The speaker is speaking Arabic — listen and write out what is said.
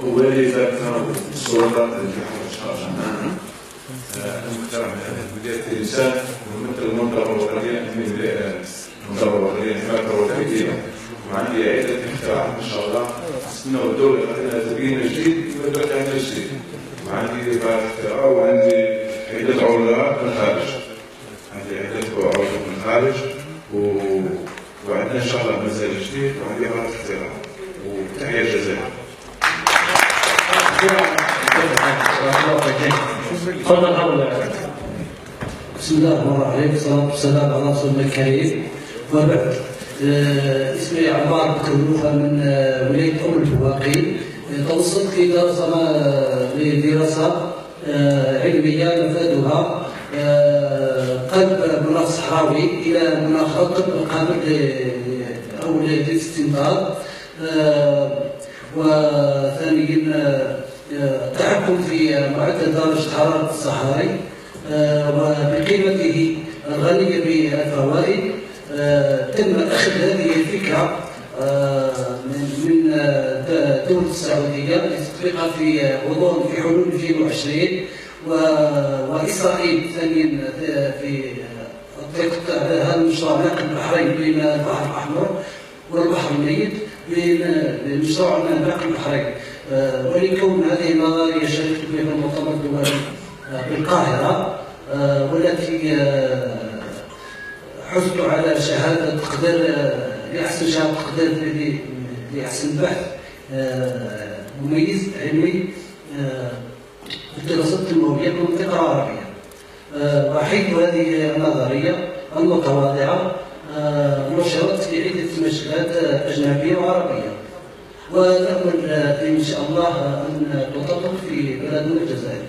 ووالداتنا والسلطات التي تشارج معنا. المحترم ولاية الإنسان وممثل المنظمة الوطنية المنظمة الوطنية للحماية الوطنية، وعندي عدة اختراعات إن شاء الله. نستناو الدولة غادي تبين جديد ويبدا تعمل جديد، وعندي بعض اختراع وعندي عدة عروضات من الخارج. عندي عدة عروضات من الخارج وعندنا إن شاء الله مازال جديد، وعندي بعض الاختراع. وتحية الجزائر. بسم الله الرحمن الرحيم، والصلاة والسلام على رسولنا الكريم، وبعد. اسمي عمار بكروفة من ولاية أم البواقي. توصلت لدراسة علمية نفذها قلب مناخ صحراوي إلى مناخ قلب قابل أو للاستنباط، وثانيا التحكم في معدل درجة حرارة الصحاري وبقيمته الغنية بالفوائد. تم أخذ هذه الفكرة من الدولة السعودية لتطبيقها في غضون في حلول 2020، وإسرائيل ثانيا في تطبيق هذا المشروع نقل البحرين بين البحر الأحمر والبحر الميت بمشروع نقل البحرين. ولكون هذه النظرية شاركت بها في المؤتمر الدولي بالقاهرة، والتي حصلت على شهادة تقدير لأحسن شهادة تقدير لأحسن بحث مميز علمي في الدراسات التنموية في المنطقة العربية. وحيث هذه النظرية المتواضعة نشرت في عدة مجلات أجنبية وعربية، ونأمل إن شاء الله أن تطبق في بلادنا الجزائر.